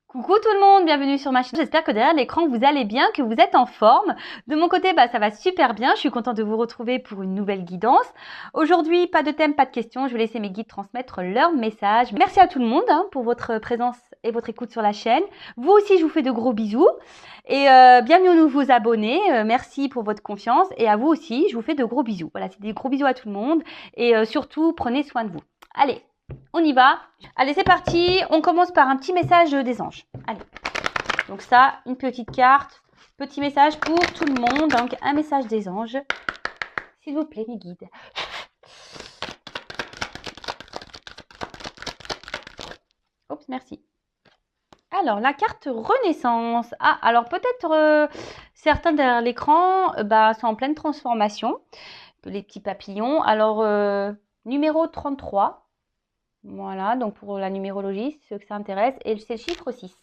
Coucou tout le monde, bienvenue sur ma chaîne. J'espère que derrière l'écran vous allez bien, que vous êtes en forme. De mon côté, ça va super bien. Je suis contente de vous retrouver pour une nouvelle guidance. Aujourd'hui, pas de thème, pas de questions. Je vais laisser mes guides transmettre leur message. Merci à tout le monde pour votre présence et votre écoute sur la chaîne. Vous aussi, je vous fais de gros bisous. Et bienvenue aux nouveaux abonnés. Merci pour votre confiance. Et à vous aussi, je vous fais de gros bisous. Voilà, c'est des gros bisous à tout le monde. Et surtout, prenez soin de vous. Allez, on y va. Allez, c'est parti. On commence par un petit message des anges. Allez. Donc ça, une petite carte. Petit message pour tout le monde. Donc, un message des anges. S'il vous plaît, mes guides. Oups, merci. Alors, la carte Renaissance. Ah, alors peut-être certains derrière l'écran sont en pleine transformation. Les petits papillons. Alors, numéro 33. Voilà, donc pour la numérologie, ceux que ça intéresse. Et c'est le chiffre 6.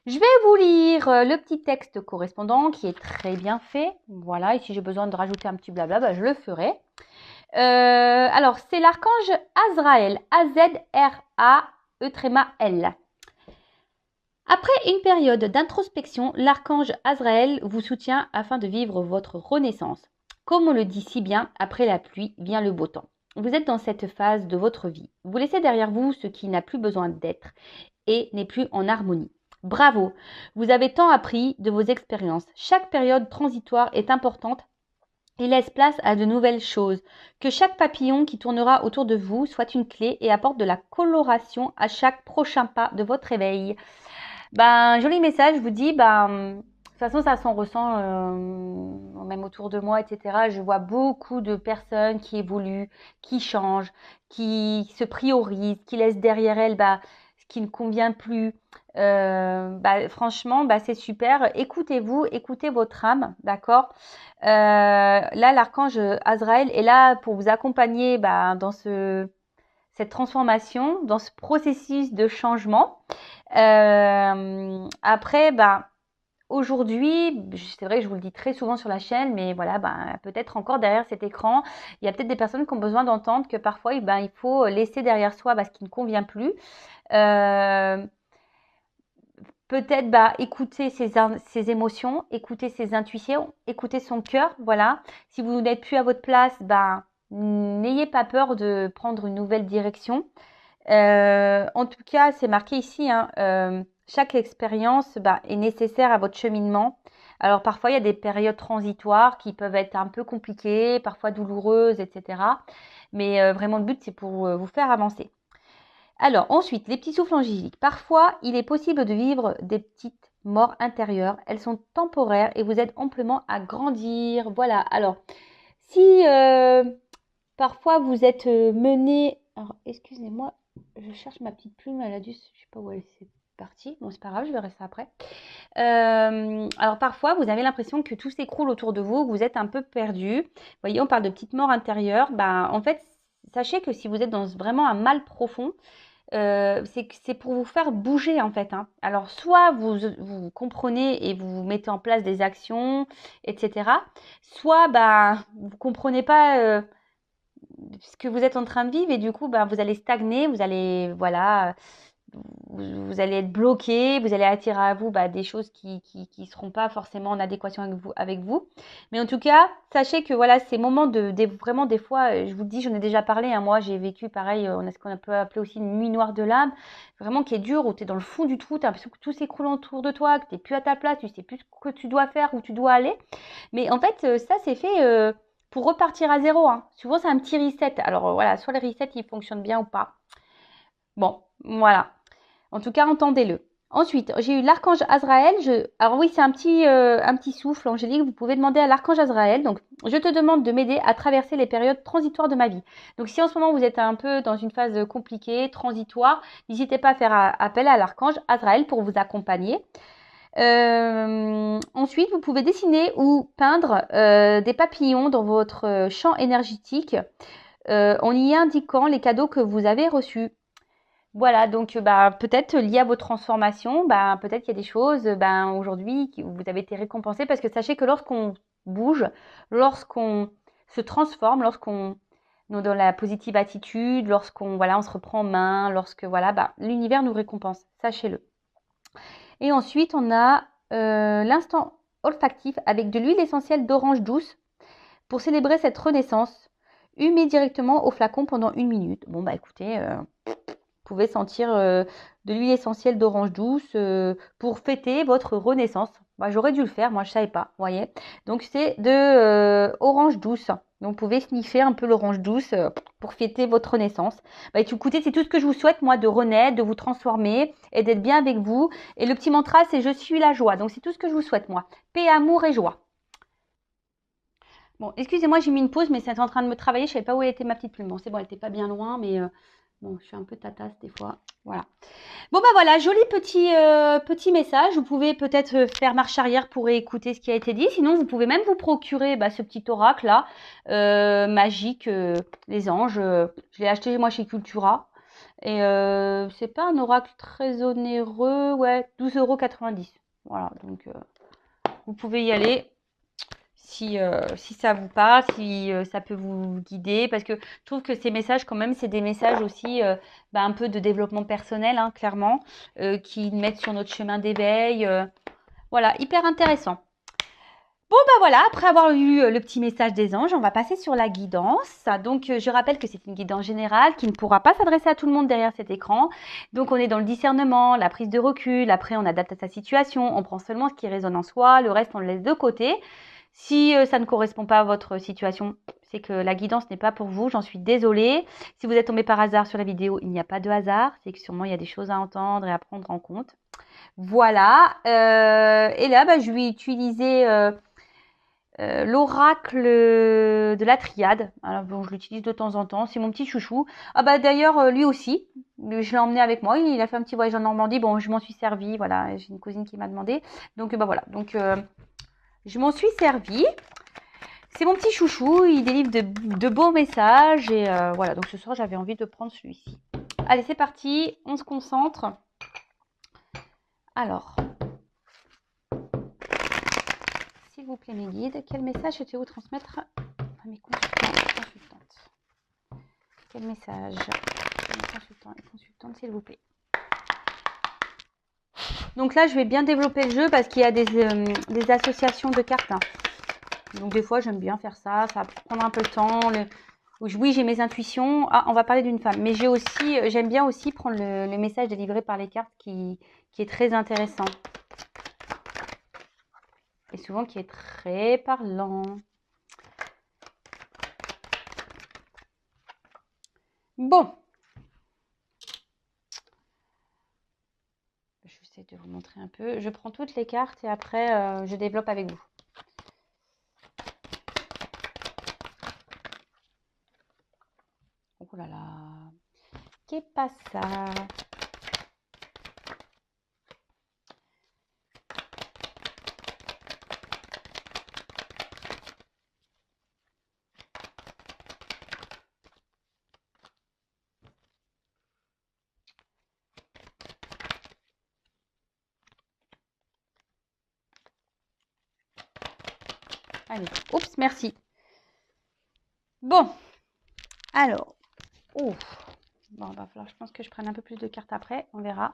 Je vais vous lire le petit texte correspondant qui est très bien fait. Voilà, et si j'ai besoin de rajouter un petit blabla, je le ferai. Alors, c'est l'archange Azraël. A-Z-R-A-E-L. Après une période d'introspection, l'archange Azraël vous soutient afin de vivre votre renaissance. Comme on le dit si bien, après la pluie vient le beau temps. Vous êtes dans cette phase de votre vie. Vous laissez derrière vous ce qui n'a plus besoin d'être et n'est plus en harmonie. Bravo, vous avez tant appris de vos expériences. Chaque période transitoire est importante et laisse place à de nouvelles choses. Que chaque papillon qui tournera autour de vous soit une clé et apporte de la coloration à chaque prochain pas de votre réveil. Joli message, je vous dis, de toute façon, ça s'en ressent même autour de moi, etc. Je vois beaucoup de personnes qui évoluent, qui changent, qui se priorisent, qui laissent derrière elles ce qui ne convient plus. Franchement, c'est super. Écoutez-vous, écoutez votre âme, d'accord. Là, l'archange Azraël est là pour vous accompagner dans cette transformation, dans ce processus de changement. Après, aujourd'hui, c'est vrai que je vous le dis très souvent sur la chaîne, mais voilà, peut-être encore derrière cet écran, il y a peut-être des personnes qui ont besoin d'entendre que parfois, il faut laisser derrière soi ce qui ne convient plus. Peut-être écouter ses émotions, écouter ses intuitions, écouter son cœur, voilà. Si vous n'êtes plus à votre place, n'ayez pas peur de prendre une nouvelle direction. En tout cas, c'est marqué ici, chaque expérience est nécessaire à votre cheminement. Alors parfois, il y a des périodes transitoires qui peuvent être un peu compliquées, parfois douloureuses, etc. Mais vraiment, le but, c'est pour vous faire avancer. Alors ensuite, les petits souffles angéliques. Parfois, il est possible de vivre des petites morts intérieures. Elles sont temporaires et vous aident amplement à grandir. Voilà, alors si parfois vous êtes mené... Alors, excusez-moi, je cherche ma petite plume, elle a dû... Je sais pas où elle s'est partie. Bon, c'est pas grave, je verrai ça après. Alors, parfois, vous avez l'impression que tout s'écroule autour de vous, que vous êtes un peu perdu. Vous voyez, on parle de petites morts intérieures. En fait, sachez que si vous êtes dans vraiment un mal profond, c'est pour vous faire bouger en fait. Alors, soit vous comprenez et vous mettez en place des actions, etc. Soit, vous comprenez pas... ce que vous êtes en train de vivre et du coup vous allez stagner, vous allez vous allez être bloqué, vous allez attirer à vous des choses qui seront pas forcément en adéquation avec vous. Mais en tout cas, sachez que voilà, ces moments vraiment des fois, je vous le dis, j'en ai déjà parlé, moi j'ai vécu pareil, on a ce qu'on peut appeler aussi une nuit noire de l'âme, vraiment qui est dure, où tu es dans le fond du trou, tu as l'impression que tout s'écroule autour de toi, que tu n'es plus à ta place, tu sais plus ce que tu dois faire, où tu dois aller. Mais en fait, ça c'est fait pour repartir à zéro. Souvent, c'est un petit reset. Alors voilà, soit le reset, il fonctionne bien ou pas. Bon, voilà. En tout cas, entendez-le. Ensuite, j'ai eu l'archange Azraël. Alors oui, c'est un petit souffle angélique. Vous pouvez demander à l'archange Azraël. Donc, je te demande de m'aider à traverser les périodes transitoires de ma vie. Donc, si en ce moment, vous êtes un peu dans une phase compliquée, transitoire, n'hésitez pas à faire appel à l'archange Azraël pour vous accompagner. Ensuite, vous pouvez dessiner ou peindre des papillons dans votre champ énergétique en y indiquant les cadeaux que vous avez reçus. Voilà, donc peut-être lié à vos transformations, peut-être qu'il y a des choses aujourd'hui où vous avez été récompensé parce que sachez que lorsqu'on bouge, lorsqu'on se transforme, lorsqu'on est dans la positive attitude, lorsqu'on on se reprend en main, lorsque l'univers nous récompense, sachez-le. Et ensuite, on a l'instant olfactif avec de l'huile essentielle d'orange douce pour célébrer cette renaissance. Humez directement au flacon pendant 1 minute. Bon, bah écoutez, vous pouvez sentir de l'huile essentielle d'orange douce pour fêter votre renaissance. Bah, j'aurais dû le faire, moi je savais pas, vous voyez. Donc c'est de orange douce. Donc vous pouvez sniffer un peu l'orange douce pour fêter votre renaissance. Bah, écoutez, c'est tout ce que je vous souhaite, moi, de renaître, de vous transformer et d'être bien avec vous. Et le petit mantra, c'est je suis la joie. Donc c'est tout ce que je vous souhaite, moi. Paix, amour et joie. Bon, excusez-moi, j'ai mis une pause, mais c'est en train de me travailler. Je savais pas où était ma petite plume. Bon, c'est bon, elle était pas bien loin, mais bon, je suis un peu tatasse des fois. Voilà. Bon, bah voilà, joli petit message. Vous pouvez peut-être faire marche arrière pour écouter ce qui a été dit. Sinon, vous pouvez même vous procurer ce petit oracle-là, magique, les anges. Je l'ai acheté moi chez Cultura. Et c'est pas un oracle très onéreux. Ouais, 12,90 €. Voilà, donc vous pouvez y aller. Si ça vous parle, si ça peut vous guider, parce que je trouve que ces messages, quand même, c'est des messages aussi un peu de développement personnel, hein, clairement, qui mettent sur notre chemin d'éveil. Voilà, hyper intéressant. Bon, bah voilà, après avoir eu le petit message des anges, on va passer sur la guidance. Donc, je rappelle que c'est une guidance générale qui ne pourra pas s'adresser à tout le monde derrière cet écran. Donc, on est dans le discernement, la prise de recul. Après, on adapte à sa situation. On prend seulement ce qui résonne en soi. Le reste, on le laisse de côté. Si ça ne correspond pas à votre situation, c'est que la guidance n'est pas pour vous. J'en suis désolée. Si vous êtes tombé par hasard sur la vidéo, il n'y a pas de hasard. C'est que sûrement, il y a des choses à entendre et à prendre en compte. Voilà. Et là, je vais utiliser l'oracle de la triade. Alors bon, je l'utilise de temps en temps. C'est mon petit chouchou. Ah bah d'ailleurs, lui aussi. Je l'ai emmené avec moi. Il a fait un petit voyage en Normandie. Bon, je m'en suis servie. Voilà, j'ai une cousine qui m'a demandé. Donc bah voilà. Donc je m'en suis servie. C'est mon petit chouchou. Il délivre de beaux messages. Et voilà. Donc ce soir, j'avais envie de prendre celui-ci. Allez, c'est parti. On se concentre. Alors, s'il vous plaît, mes guides, quel message souhaitez-vous transmettre à mes consultants et consultantes? Quel message à mes consultants et consultantes, s'il vous plaît? Donc là, je vais bien développer le jeu parce qu'il y a des associations de cartes. Donc des fois, j'aime bien faire ça. Ça va prendre un peu le temps. Oui, j'ai mes intuitions. Ah, on va parler d'une femme. Mais j'aime bien aussi prendre le message délivré par les cartes qui est très intéressant. Et souvent qui est très parlant. Bon. Je vais essayer de vous montrer un peu. Je prends toutes les cartes et après, je développe avec vous. Oh là là. Qu'est pas ça? Allez, oups, merci. Bon, alors, bon, va falloir, je pense que je prenne un peu plus de cartes après, on verra.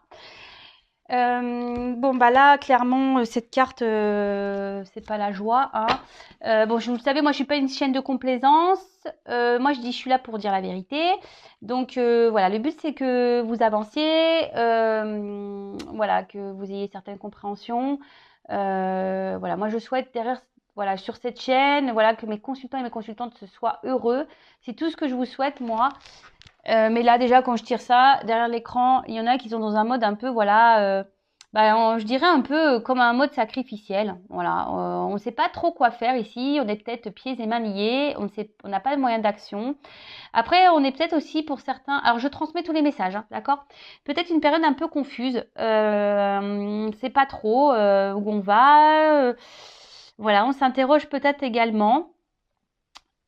Bon, bah là, clairement, cette carte, c'est pas la joie, hein. Bon, vous le savez, moi, je suis pas une chienne de complaisance. Moi, je dis, je suis là pour dire la vérité. Donc, voilà, le but, c'est que vous avanciez, voilà, que vous ayez certaines compréhensions. Voilà, moi, je souhaite derrière, voilà, sur cette chaîne, voilà, que mes consultants et mes consultantes se soient heureux. C'est tout ce que je vous souhaite, moi. Mais là, déjà, quand je tire ça, derrière l'écran, il y en a qui sont dans un mode un peu, voilà, je dirais un peu comme un mode sacrificiel. Voilà, on ne sait pas trop quoi faire ici. On est peut-être pieds et mains liés. On n'a pas de moyen d'action. Après, on est peut-être aussi pour certains. Alors, je transmets tous les messages, hein, d'accord? Peut-être une période un peu confuse. C'est pas trop où on va. Voilà, on s'interroge peut-être également.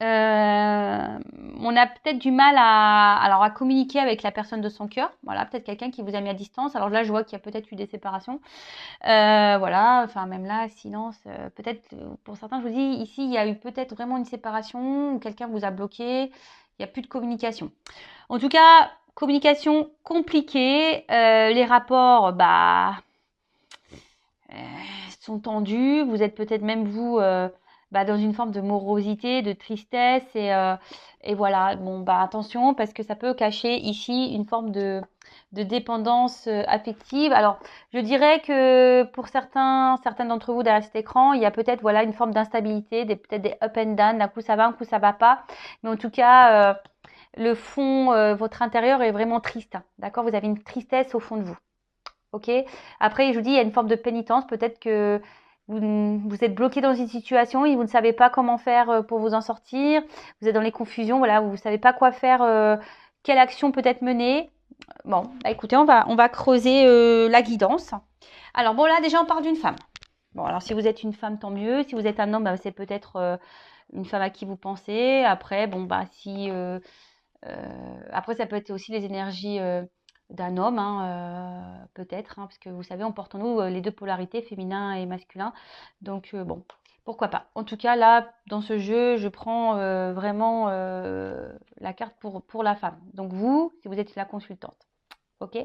On a peut-être du mal à communiquer avec la personne de son cœur. Voilà, peut-être quelqu'un qui vous a mis à distance. Alors là, je vois qu'il y a peut-être eu des séparations. Voilà, enfin même là, silence. Peut-être pour certains, je vous dis, ici, il y a eu peut-être vraiment une séparation ou quelqu'un vous a bloqué. Il n'y a plus de communication. En tout cas, communication compliquée. Les rapports, sont tendues. Vous êtes peut-être même vous dans une forme de morosité, de tristesse et voilà. Bon, attention parce que ça peut cacher ici une forme de dépendance affective. Alors, je dirais que pour certains d'entre vous derrière cet écran, il y a peut-être voilà une forme d'instabilité, peut-être des up and down. D'un coup ça va, un coup ça va pas. Mais en tout cas, le fond, votre intérieur est vraiment triste. D'accord? Vous avez une tristesse au fond de vous. Ok. Après, je vous dis, il y a une forme de pénitence. Peut-être que vous êtes bloqué dans une situation et vous ne savez pas comment faire pour vous en sortir. Vous êtes dans les confusions, voilà, vous ne savez pas quoi faire, quelle action peut-être mener. Bon, écoutez, on va creuser la guidance. Alors bon, là déjà, on parle d'une femme. Bon, alors si vous êtes une femme, tant mieux. Si vous êtes un homme, c'est peut-être une femme à qui vous pensez. Après, bon, si après, ça peut être aussi les énergies d'un homme, peut-être, parce que vous savez, on porte en nous les deux polarités, féminin et masculin. Donc, bon, pourquoi pas. En tout cas, là, dans ce jeu, je prends vraiment la carte pour la femme. Donc, vous, si vous êtes la consultante. OK?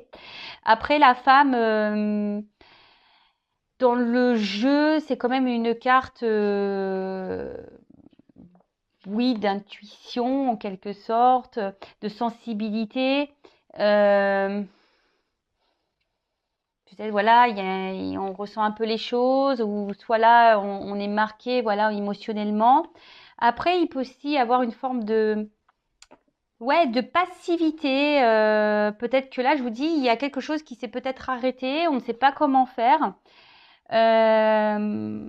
Après, la femme, dans le jeu, c'est quand même une carte, oui, d'intuition en quelque sorte, de sensibilité. Peut-être, voilà, on ressent un peu les choses, ou soit là, on est marqué, voilà, émotionnellement. Après, il peut aussi y avoir une forme ouais, de passivité. Peut-être que là, je vous dis, il y a quelque chose qui s'est peut-être arrêté, on ne sait pas comment faire. Euh,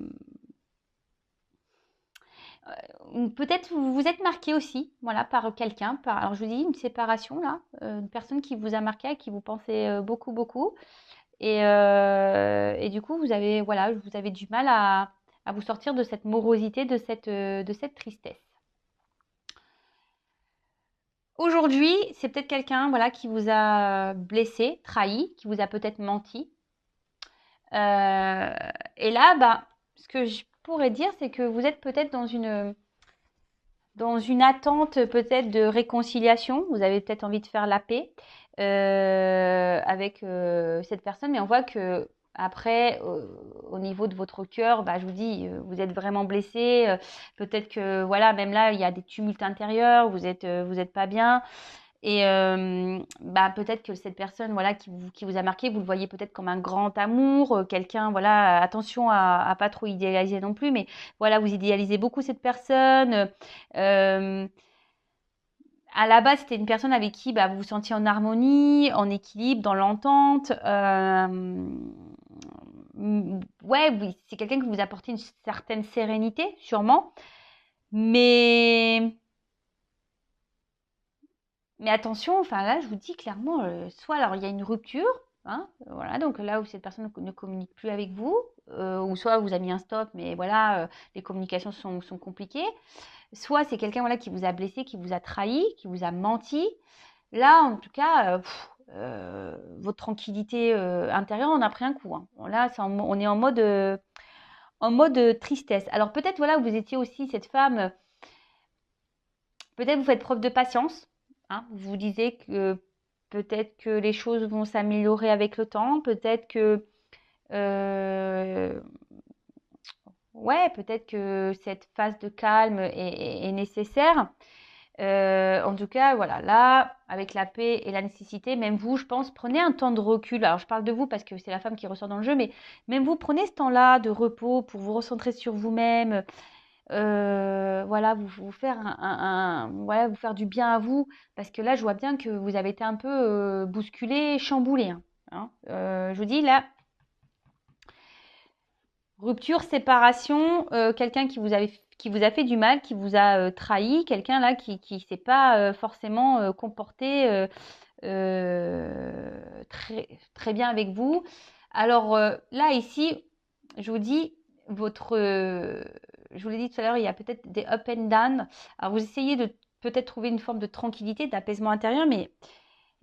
Peut-être vous vous êtes marqué aussi, voilà, par quelqu'un. Alors je vous dis une séparation là, une personne qui vous a marqué, à qui vous pensez beaucoup, beaucoup. Et du coup, voilà, vous avez du mal à vous sortir de cette morosité, de cette tristesse. Aujourd'hui, c'est peut-être quelqu'un, voilà, qui vous a blessé, trahi, qui vous a peut-être menti. Et là, ce que je pourrais dire, c'est que vous êtes peut-être dans une attente peut-être de réconciliation. Vous avez peut-être envie de faire la paix avec cette personne, mais on voit que après, au niveau de votre cœur, je vous dis, vous êtes vraiment blessé. Peut-être que voilà, même là, il y a des tumultes intérieurs. Vous êtes pas bien. Et peut-être que cette personne, voilà, qui vous a marqué, vous le voyez peut-être comme un grand amour, quelqu'un, voilà, attention à pas trop idéaliser non plus, mais voilà, vous idéalisez beaucoup cette personne. Euh, à la base, c'était une personne avec qui vous vous sentiez en harmonie, en équilibre, dans l'entente. Ouais, oui, c'est quelqu'un qui vous apportait une certaine sérénité, sûrement. Mais Mais attention, enfin là, je vous dis clairement, soit alors il y a une rupture, voilà, donc là où cette personne ne communique plus avec vous, ou soit vous a mis un stop, mais voilà, les communications sont compliquées. Soit c'est quelqu'un voilà qui vous a blessé, qui vous a trahi, qui vous a menti. Là, en tout cas, votre tranquillité intérieure en a pris un coup, hein. Bon, là, on est en mode tristesse. Alors peut-être voilà, vous étiez aussi cette femme. Peut-être vous faites preuve de patience, Vous vous disiez que peut-être que les choses vont s'améliorer avec le temps, peut-être que euh, ouais, peut-être que cette phase de calme est nécessaire. En tout cas, voilà, là, avec la paix et la nécessité, même vous, je pense, prenez un temps de recul. Alors, je parle de vous parce que c'est la femme qui ressort dans le jeu, mais même vous, prenez ce temps-là de repos pour vous recentrer sur vous-même, voilà, vous faire voilà, vous faire du bien à vous, parce que là, je vois bien que vous avez été un peu bousculé, chamboulé, je vous dis là, rupture, séparation, quelqu'un qui vous a fait du mal, qui vous a trahi, quelqu'un là qui s'est pas forcément comporté très, très bien avec vous. Alors là, ici, je vous dis, je vous l'ai dit tout à l'heure, il y a peut-être des up and down. Alors vous essayez de peut-être trouver une forme de tranquillité, d'apaisement intérieur, mais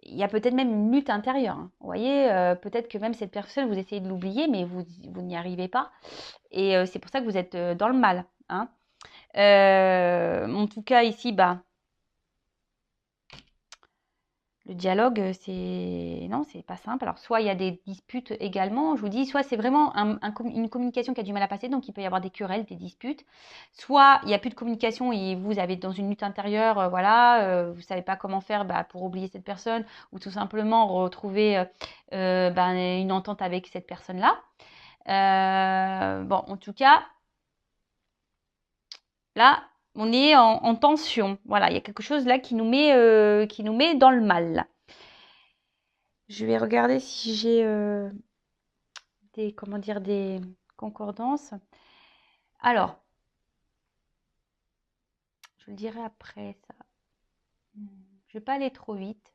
il y a peut-être même une lutte intérieure, hein. Vous voyez, peut-être que même cette personne, vous essayez de l'oublier, mais vous n'y arrivez pas. Et c'est pour ça que vous êtes dans le mal, hein. En tout cas, ici, Le dialogue, c'est non, c'est pas simple. Alors, soit il y a des disputes également, je vous dis, soit c'est vraiment une communication qui a du mal à passer, donc il peut y avoir des querelles, des disputes. Soit il n'y a plus de communication et vous avez dans une lutte intérieure, voilà, vous ne savez pas comment faire pour oublier cette personne ou tout simplement retrouver une entente avec cette personne-là. Bon, en tout cas, là, on est en tension. Voilà, il y a quelque chose là qui nous met dans le mal. Je vais regarder si j'ai des concordances. Alors, je le dirai après ça. Je vais pas aller trop vite.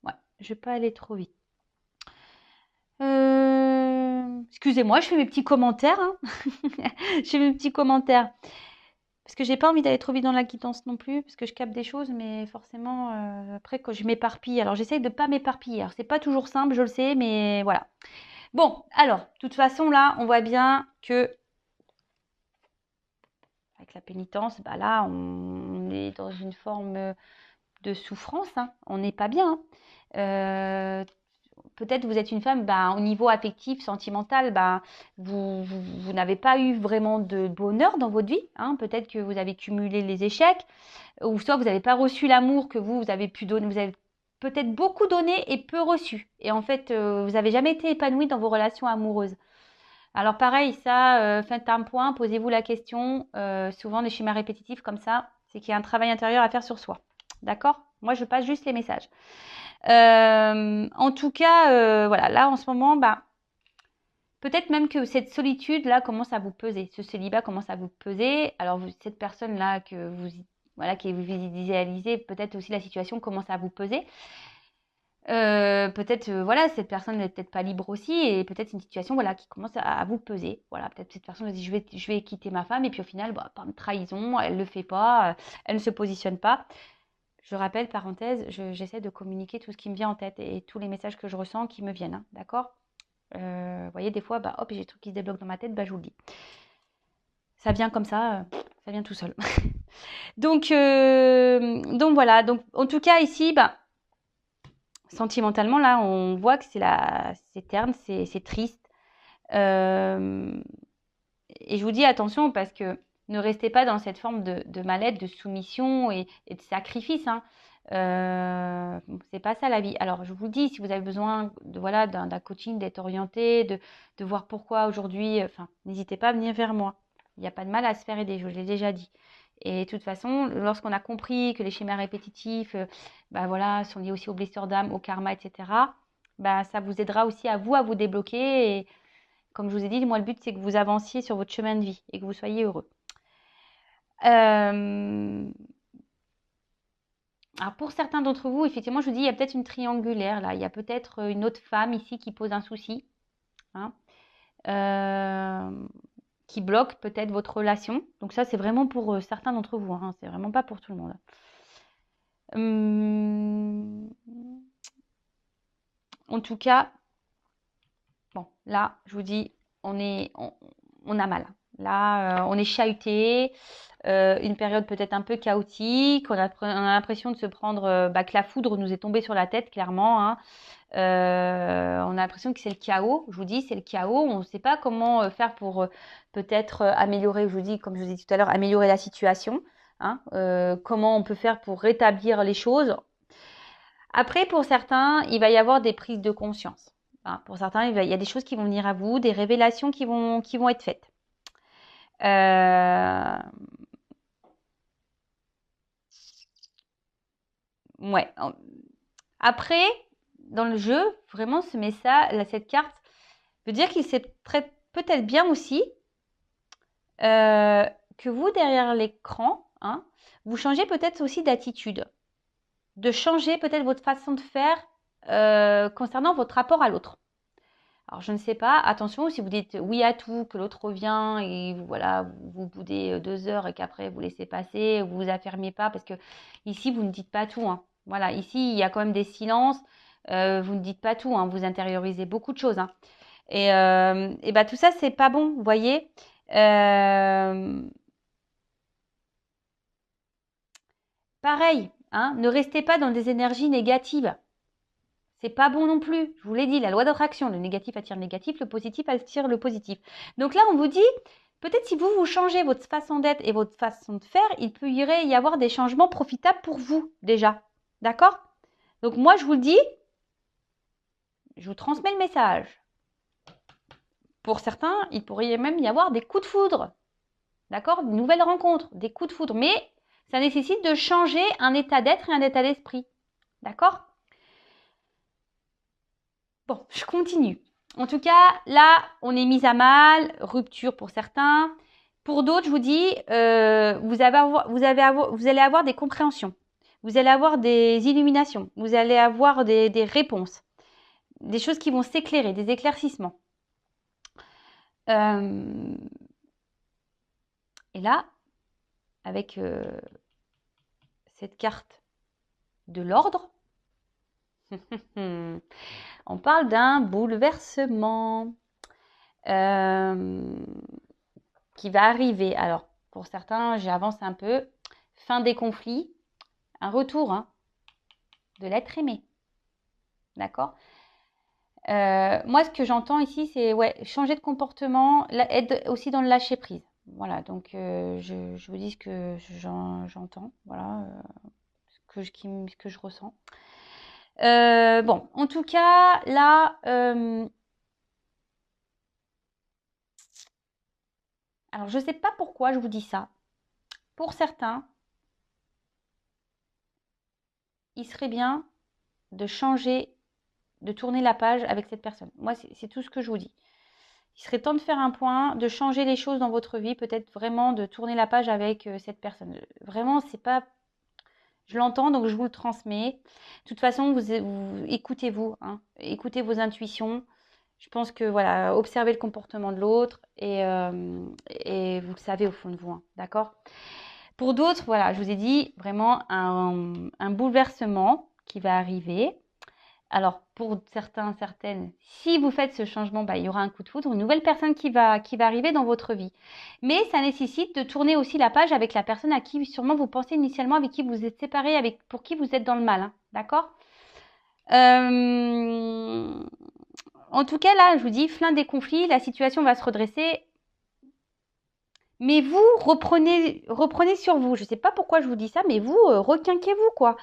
Ouais, je vais pas aller trop vite. Excusez-moi, je fais mes petits commentaires, hein. Je fais mes petits commentaires. Parce que j'ai pas envie d'aller trop vite dans la quittance non plus, parce que je capte des choses, mais forcément, après, quand je m'éparpille, alors j'essaye de pas m'éparpiller. Alors, c'est pas toujours simple, je le sais, mais voilà. Bon, alors, de toute façon, là, on voit bien que avec la pénitence, là, on est dans une forme de souffrance, hein. On n'est pas bien, hein. Peut-être vous êtes une femme, au niveau affectif, sentimental, vous n'avez pas eu vraiment de bonheur dans votre vie, hein. Peut-être que vous avez cumulé les échecs, ou soit vous n'avez pas reçu l'amour que vous avez pu donner. Vous avez peut-être beaucoup donné et peu reçu. Et en fait, vous n'avez jamais été épanoui dans vos relations amoureuses. Alors pareil, ça, faites un point, posez-vous la question. Souvent, des schémas répétitifs comme ça, c'est qu'il y a un travail intérieur à faire sur soi. D'accord? Moi, je passe juste les messages. En tout cas, voilà, là, en ce moment, peut-être même que cette solitude-là commence à vous peser. Ce célibat commence à vous peser. Alors, cette personne-là voilà, que vous idéalisez, peut-être aussi la situation commence à vous peser. Peut-être, voilà, cette personne n'est peut-être pas libre aussi et peut-être une situation, voilà, qui commence à vous peser. Voilà, peut-être cette personne dit: je vais quitter ma femme» et puis au final, par trahison, elle le fait pas, elle ne se positionne pas. Je rappelle, parenthèse, j'essaie de communiquer tout ce qui me vient en tête et tous les messages que je ressens qui me viennent, hein, d'accord? Vous voyez, des fois, hop, j'ai des trucs qui se débloquent dans ma tête, je vous le dis. Ça vient comme ça vient tout seul. Donc voilà, donc en tout cas ici, sentimentalement, là, on voit que c'est terne, c'est triste. Et je vous dis attention parce que ne restez pas dans cette forme de mal-être, de soumission et de sacrifice, hein. C'est pas ça la vie. Alors, je vous dis, si vous avez besoin voilà, d'un coaching, d'être orienté, de voir pourquoi aujourd'hui, n'hésitez pas à venir vers moi. Il n'y a pas de mal à se faire aider, je l'ai déjà dit. Et de toute façon, lorsqu'on a compris que les schémas répétitifs, voilà, sont liés aussi aux blessures d'âme, au karma, etc., ça vous aidera aussi à vous débloquer. Et comme je vous ai dit, moi, le but, c'est que vous avanciez sur votre chemin de vie et que vous soyez heureux. Alors, pour certains d'entre vous, effectivement, je vous dis, il y a peut-être une triangulaire, là. Il y a peut-être une autre femme ici qui pose un souci, hein, qui bloque peut-être votre relation. Donc ça, c'est vraiment pour certains d'entre vous, hein. C'est vraiment pas pour tout le monde. En tout cas, bon, là, je vous dis, on a mal. Là, on est chahuté. Une période peut-être un peu chaotique. On a l'impression de se prendre, que la foudre nous est tombée sur la tête, clairement, hein. On a l'impression que c'est le chaos. Je vous dis, c'est le chaos. On ne sait pas comment faire pour peut-être améliorer, je vous dis, comme je vous ai dit tout à l'heure, améliorer la situation, hein. Comment on peut faire pour rétablir les choses. Après, pour certains, il va y avoir des prises de conscience, hein. Pour certains, il y a des choses qui vont venir à vous, des révélations qui vont être faites. Ouais. Après, dans le jeu, vraiment, cette carte veut dire qu'il sait peut-être bien aussi que vous, derrière l'écran, hein, vous changez peut-être aussi d'attitude, de changer peut-être votre façon de faire concernant votre rapport à l'autre. Alors, je ne sais pas, attention, si vous dites oui à tout, que l'autre revient et voilà, vous boudez 2 heures et qu'après vous laissez passer, vous vous affirmez pas, parce que ici, vous ne dites pas tout, hein. Voilà, ici, il y a quand même des silences, vous ne dites pas tout, hein, vous intériorisez beaucoup de choses, hein. Et tout ça, c'est pas bon, vous voyez. Pareil, hein. Ne restez pas dans des énergies négatives. C'est pas bon non plus. Je vous l'ai dit, la loi d'attraction, le négatif attire le négatif, le positif attire le positif. Donc là, on vous dit, peut-être si vous changez votre façon d'être et votre façon de faire, il peut y avoir des changements profitables pour vous déjà. D'accord? Donc moi, je vous le dis, je vous transmets le message. Pour certains, il pourrait même y avoir des coups de foudre. D'accord? De nouvelles rencontres, des coups de foudre. Mais ça nécessite de changer un état d'être et un état d'esprit. D'accord? Bon, je continue. En tout cas, là, on est mis à mal, rupture pour certains. Pour d'autres, je vous dis, vous allez avoir des compréhensions. Vous allez avoir des illuminations. Vous allez avoir des réponses. Des choses qui vont s'éclairer, des éclaircissements. Et là, avec cette carte de l'ordre, on parle d'un bouleversement qui va arriver. Alors, pour certains, j'avance un peu. Fin des conflits, un retour de l'être aimé. D'accord? Moi, ce que j'entends ici, c'est changer de comportement, être aussi dans le lâcher prise. Voilà, donc je vous dis ce que j'entends, voilà, ce que je ressens. Bon, en tout cas, là, alors je ne sais pas pourquoi je vous dis ça. Pour certains, il serait bien de changer, de tourner la page avec cette personne. Moi, c'est tout ce que je vous dis. Il serait temps de faire un point, de changer les choses dans votre vie, peut-être vraiment de tourner la page avec cette personne. Vraiment, c'est pas... Je l'entends, donc je vous le transmets. De toute façon, vous écoutez-vous, hein, écoutez vos intuitions. Je pense que, voilà, observez le comportement de l'autre et vous le savez au fond de vous, hein, d'accord? Pour d'autres, voilà, je vous ai dit vraiment un bouleversement qui va arriver. Alors, pour certains, certaines, si vous faites ce changement, il y aura un coup de foudre, une nouvelle personne qui va arriver dans votre vie. Mais ça nécessite de tourner aussi la page avec la personne à qui sûrement vous pensez initialement, avec qui vous êtes séparés, pour qui vous êtes dans le mal. Hein, d'accord? En tout cas, là, je vous dis, fin des conflits, la situation va se redresser. Mais vous, reprenez sur vous. Je ne sais pas pourquoi je vous dis ça, mais vous, requinquez-vous, quoi.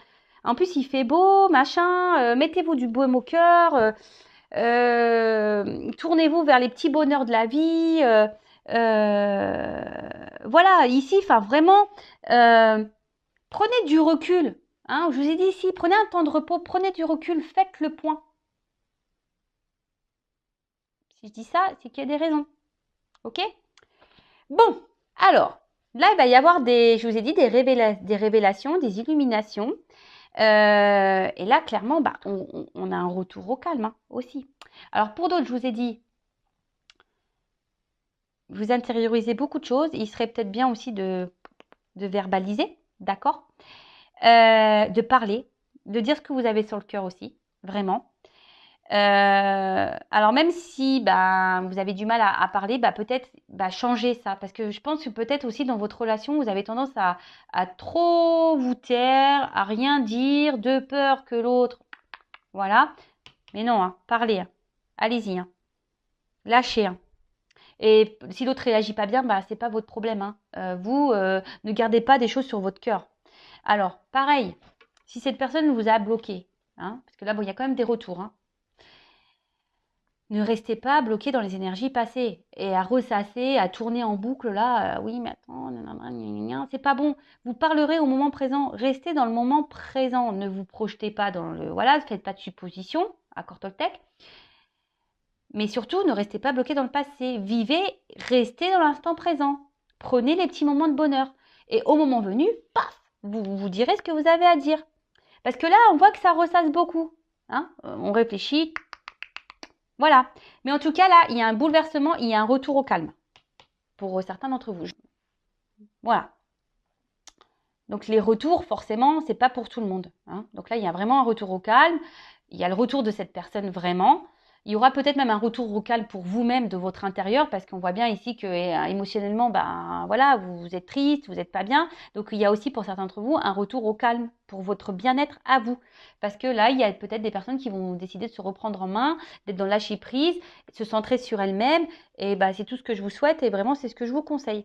En plus, il fait beau, machin, mettez-vous du baume au cœur, tournez-vous vers les petits bonheurs de la vie. Voilà, ici, enfin, vraiment, prenez du recul. Hein, je vous ai dit ici, prenez un temps de repos, prenez du recul, faites le point. Si je dis ça, c'est qu'il y a des raisons. Ok? Bon, alors, là, il va y avoir je vous ai dit, des révélations, des illuminations. Et là, clairement, on a un retour au calme aussi. Alors, pour d'autres, je vous ai dit, vous intériorisez beaucoup de choses. Il serait peut-être bien aussi de verbaliser, d'accord? De parler, de dire ce que vous avez sur le cœur aussi, vraiment. Alors même si vous avez du mal à parler, peut-être changer ça. Parce que je pense que peut-être aussi dans votre relation, vous avez tendance à trop vous taire, à rien dire, de peur que l'autre... Voilà. Mais non, parlez. Allez-y. Lâchez. Et si l'autre réagit pas bien, c'est pas votre problème. Vous, ne gardez pas des choses sur votre cœur. Alors, pareil, si cette personne vous a bloqué, parce que là, il y a quand même des retours, ne restez pas bloqué dans les énergies passées et à ressasser, à tourner en boucle là. Oui, mais attends, c'est pas bon. Vous parlerez au moment présent. Restez dans le moment présent. Ne vous projetez pas dans le... Voilà, ne faites pas de suppositions, accord Toltec. Mais surtout, ne restez pas bloqué dans le passé. Vivez, restez dans l'instant présent. Prenez les petits moments de bonheur. Et au moment venu, paf, vous direz ce que vous avez à dire. Parce que là, on voit que ça ressasse beaucoup. On réfléchit. Voilà. Mais en tout cas, là, il y a un bouleversement, il y a un retour au calme. Pour certains d'entre vous. Voilà. Donc les retours, forcément, c'est pas pour tout le monde. Donc là, il y a vraiment un retour au calme. Il y a le retour de cette personne vraiment. Il y aura peut-être même un retour au calme pour vous-même de votre intérieur, parce qu'on voit bien ici que émotionnellement, ben voilà, vous êtes triste, vous n'êtes pas bien. Donc il y a aussi pour certains d'entre vous un retour au calme pour votre bien-être à vous. Parce que là, il y a peut-être des personnes qui vont décider de se reprendre en main, d'être dans le lâcher prise, de se centrer sur elles-mêmes. Et bah, c'est tout ce que je vous souhaite et vraiment c'est ce que je vous conseille.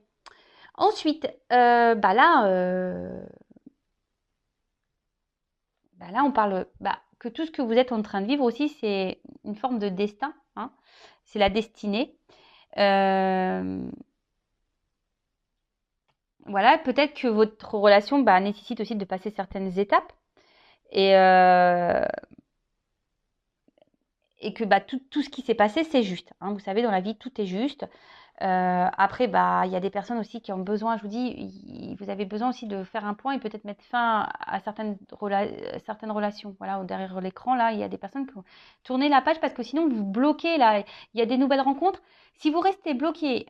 Ensuite, là, on parle que tout ce que vous êtes en train de vivre aussi, c'est une forme de destin. Hein. C'est la destinée. Voilà, peut-être que votre relation nécessite aussi de passer certaines étapes. Et que tout ce qui s'est passé, c'est juste. Hein. Vous savez, dans la vie, tout est juste. Après, il y a des personnes aussi qui ont besoin, je vous dis, vous avez besoin aussi de faire un point et peut-être mettre fin à certaines relations. Voilà, derrière l'écran, là, il y a des personnes qui ont tourné la page parce que sinon, vous bloquez, là, il y a des nouvelles rencontres. Si vous restez bloqué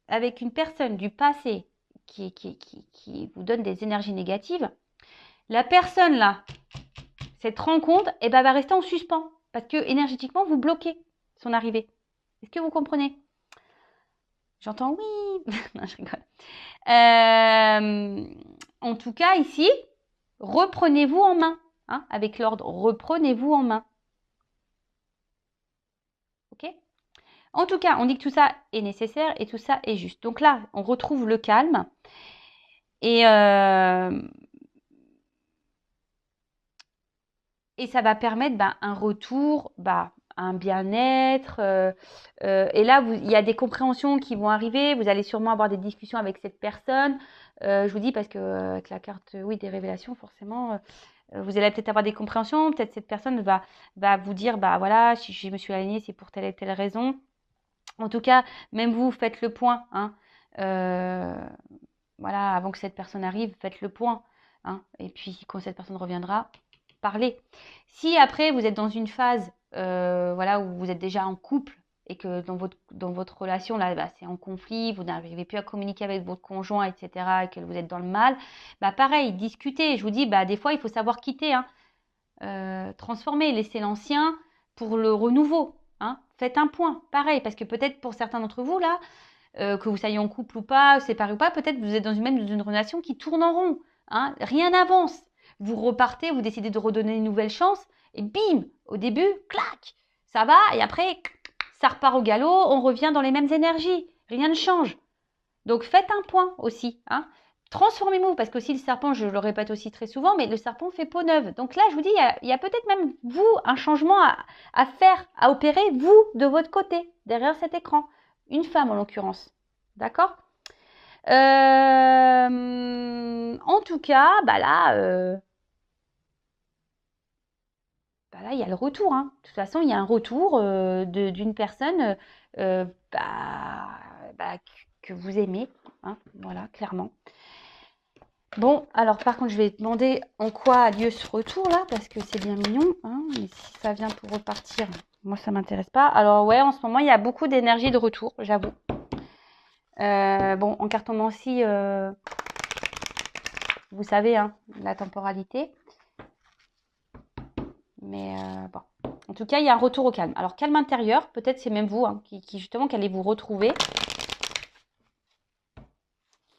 avec une personne du passé qui vous donne des énergies négatives, la personne, là, cette rencontre, va rester en suspens parce que énergétiquement, vous bloquez son arrivée. Est-ce que vous comprenez ? J'entends oui. Non, je rigole. En tout cas, ici, reprenez-vous en main. Hein, avec l'ordre, reprenez-vous en main. Ok ? En tout cas, on dit que tout ça est nécessaire et tout ça est juste. Donc là, on retrouve le calme. Et ça va permettre un retour, un bien-être. Et là, il y a des compréhensions qui vont arriver. Vous allez sûrement avoir des discussions avec cette personne. Je vous dis parce que avec la carte des révélations, forcément, vous allez peut-être avoir des compréhensions. Peut-être cette personne va vous dire, voilà, si je me suis alignée, c'est pour telle et telle raison. En tout cas, même vous, faites le point. Hein. Voilà, avant que cette personne arrive, faites le point. Hein. Et puis, quand cette personne reviendra, parlez. Si après, vous êtes dans une phase où vous êtes déjà en couple et que dans votre relation, là, c'est en conflit, vous n'arrivez plus à communiquer avec votre conjoint, etc., et que vous êtes dans le mal, pareil, discutez. Je vous dis, des fois, il faut savoir quitter. Hein. Transformer, laisser l'ancien pour le renouveau. Hein. Faites un point, pareil, parce que peut-être pour certains d'entre vous, là, que vous soyez en couple ou pas, séparé ou pas, peut-être vous êtes dans une relation qui tourne en rond. Hein. Rien n'avance. Vous repartez, vous décidez de redonner une nouvelle chance, et bim, au début, clac, ça va, et après, ça repart au galop, on revient dans les mêmes énergies, rien ne change. Donc faites un point aussi. Hein. Transformez-vous, parce que aussi le serpent, je le répète aussi très souvent, mais le serpent fait peau neuve. Donc là, je vous dis, il y a peut-être même vous, un changement à faire, à opérer, vous, de votre côté, derrière cet écran. Une femme, en l'occurrence. D'accord ? En tout cas, là, il y a le retour. Hein. De toute façon, il y a un retour d'une personne que vous aimez. Hein, voilà, clairement. Bon, alors par contre, je vais demander en quoi a lieu ce retour-là, parce que c'est bien mignon. Hein, mais si ça vient pour repartir, moi, ça ne m'intéresse pas. Alors ouais, en ce moment, il y a beaucoup d'énergie de retour, j'avoue. En cartomancie, vous savez, hein, la temporalité. Mais bon. En tout cas, il y a un retour au calme. Alors, calme intérieur, peut-être c'est même vous qui justement allez vous retrouver.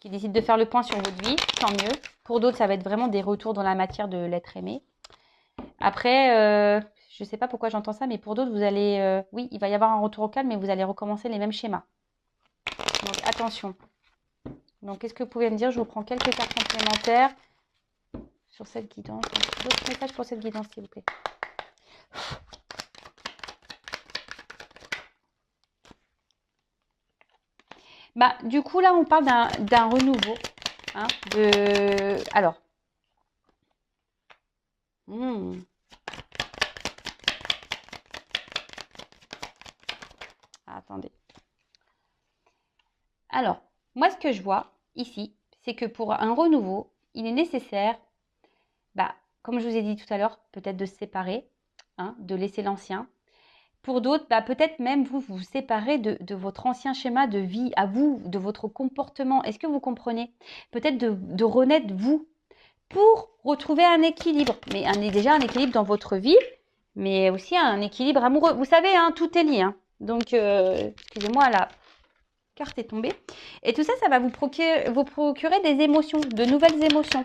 Qui décide de faire le point sur votre vie, tant mieux. Pour d'autres, ça va être vraiment des retours dans la matière de l'être aimé. Après, je ne sais pas pourquoi j'entends ça, mais pour d'autres, vous allez... oui, il va y avoir un retour au calme, mais vous allez recommencer les mêmes schémas. Donc, attention. Donc, qu'est-ce que vous pouvez me dire? Je vous prends quelques cartes complémentaires sur cette guidance. D'autres messages pour cette guidance, s'il vous plaît. Du coup, là, on parle d'un renouveau. Hein, alors. Attendez. Alors, moi, ce que je vois ici, c'est que pour un renouveau, il est nécessaire, comme je vous ai dit tout à l'heure, peut-être de se séparer, hein, de laisser l'ancien. Pour d'autres, peut-être même vous séparer de votre ancien schéma de vie à vous, de votre comportement. Est-ce que vous comprenez? Peut-être de renaître vous pour retrouver un équilibre. Mais déjà un équilibre dans votre vie, mais aussi un équilibre amoureux. Vous savez, hein, tout est lié. Hein. Donc, excusez-moi, la carte est tombée. Et tout ça, ça va vous procurer des émotions, de nouvelles émotions.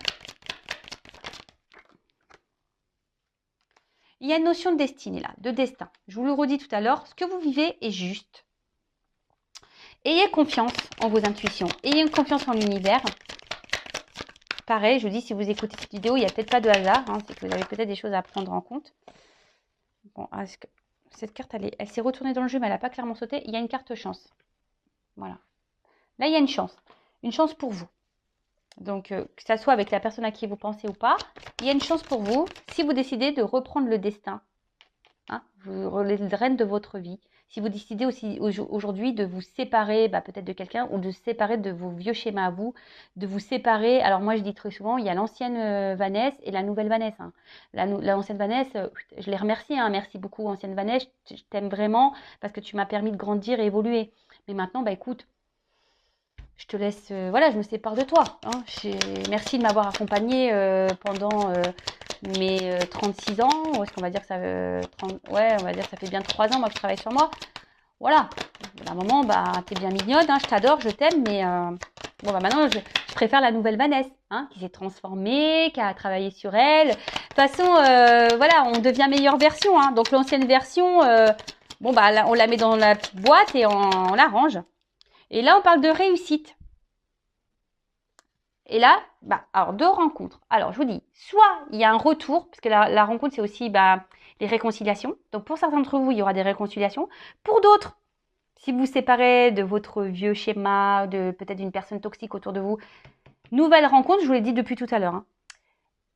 Il y a une notion de destinée là, de destin. Je vous le redis tout à l'heure, ce que vous vivez est juste. Ayez confiance en vos intuitions, ayez une confiance en l'univers. Pareil, je vous dis, si vous écoutez cette vidéo, il n'y a peut-être pas de hasard, hein, c'est que vous avez peut-être des choses à prendre en compte. Bon, est-ce que cette carte, elle s'est retournée dans le jeu, mais elle n'a pas clairement sauté. Il y a une carte chance. Voilà. Là, il y a une chance pour vous. Donc, que ça soit avec la personne à qui vous pensez ou pas, il y a une chance pour vous si vous décidez de reprendre le destin, hein, les rênes de votre vie. Si vous décidez aussi aujourd'hui de vous séparer peut-être de quelqu'un ou de séparer de vos vieux schémas à vous, de vous séparer. Alors moi, je dis très souvent, il y a l'ancienne Vanessa et la nouvelle Vanessa. Hein. L'ancienne Vanessa, je les remercie. Hein, merci beaucoup, ancienne Vanessa. Je t'aime vraiment parce que tu m'as permis de grandir et évoluer. Mais maintenant, écoute, je te laisse, voilà, je me sépare de toi. Hein. Merci de m'avoir accompagnée pendant mes 36 ans. Ou est-ce qu'on va dire que ça, ouais, on va dire que ça fait bien 3 ans moi que je travaille sur moi. Voilà. À un moment, t'es bien mignonne, hein, je t'adore, je t'aime, mais bon, maintenant, je préfère la nouvelle Vanessa, hein, qui s'est transformée, qui a travaillé sur elle. De toute façon, voilà, on devient meilleure version. Hein. Donc l'ancienne version, bon, on la met dans la petite boîte et on la range. Et là, on parle de réussite. Et là, alors 2 rencontres. Alors, je vous dis, soit il y a un retour, parce que la rencontre, c'est aussi les réconciliations. Donc, pour certains d'entre vous, il y aura des réconciliations. Pour d'autres, si vous vous séparez de votre vieux schéma, de peut-être d'une personne toxique autour de vous, nouvelle rencontre, je vous l'ai dit depuis tout à l'heure. Hein.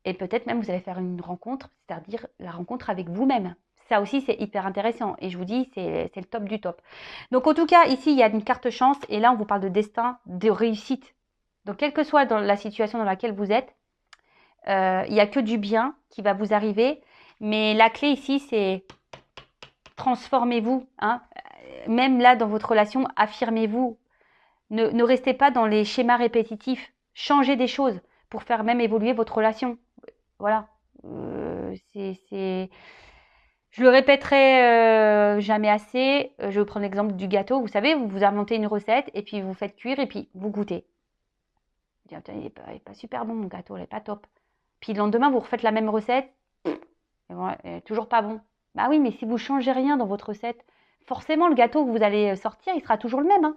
Et peut-être même, vous allez faire une rencontre, c'est-à-dire la rencontre avec vous-même. Ça aussi, c'est hyper intéressant. Et je vous dis, c'est le top du top. Donc, en tout cas, ici, il y a une carte chance. Et là, on vous parle de destin, de réussite. Donc, quelle que soit dans la situation dans laquelle vous êtes, il n'y a que du bien qui va vous arriver. Mais la clé ici, c'est transformez-vous. Hein. Même là, dans votre relation, affirmez-vous. Ne restez pas dans les schémas répétitifs. Changez des choses pour faire même évoluer votre relation. Voilà. Je le répéterai jamais assez. Je vais vous prendre l'exemple du gâteau. Vous savez, vous inventez une recette et puis vous faites cuire et puis vous goûtez. Vous dites, il n'est pas super bon mon gâteau, il n'est pas top. Puis le lendemain, vous refaites la même recette. Et toujours pas bon. Bah oui, mais si vous changez rien dans votre recette, forcément le gâteau que vous allez sortir, il sera toujours le même. Hein.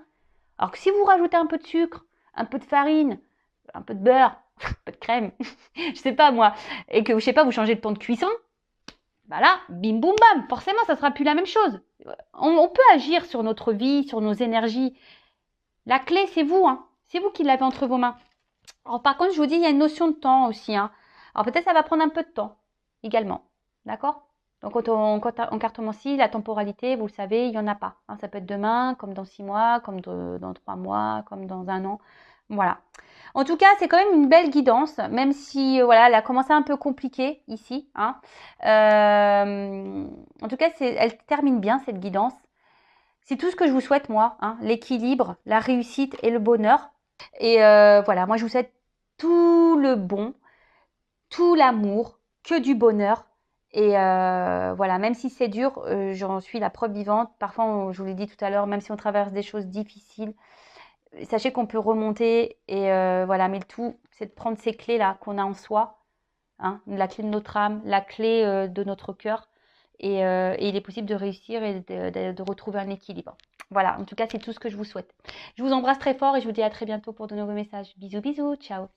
Alors que si vous rajoutez un peu de sucre, un peu de farine, un peu de beurre, un peu de crème, je sais pas moi, et que je sais pas, vous changez le temps de cuisson, là, bim boum bam, forcément ça sera plus la même chose. On peut agir sur notre vie, sur nos énergies. La clé, c'est vous, hein. C'est vous qui l'avez entre vos mains. Alors par contre, je vous dis, il y a une notion de temps aussi. Hein. Alors peut-être ça va prendre un peu de temps également. D'accord? Donc en cartomancie, la temporalité, vous le savez, il n'y en a pas. Hein. Ça peut être demain, comme dans 6 mois, comme dans 3 mois, comme dans 1 an. Voilà. En tout cas, c'est quand même une belle guidance, même si voilà, elle a commencé un peu compliquée ici. Hein. En tout cas, elle termine bien cette guidance. C'est tout ce que je vous souhaite, moi. Hein. L'équilibre, la réussite et le bonheur. Et voilà, moi je vous souhaite tout le bon, tout l'amour, que du bonheur. Et voilà, même si c'est dur, j'en suis la preuve vivante. Parfois, je vous l'ai dit tout à l'heure, même si on traverse des choses difficiles, sachez qu'on peut remonter. Et voilà, mais le tout, c'est de prendre ces clés-là qu'on a en soi. Hein, la clé de notre âme, la clé de notre cœur. Et il est possible de réussir et de retrouver un équilibre. Voilà, en tout cas, c'est tout ce que je vous souhaite. Je vous embrasse très fort et je vous dis à très bientôt pour de nouveaux messages. Bisous, bisous, ciao.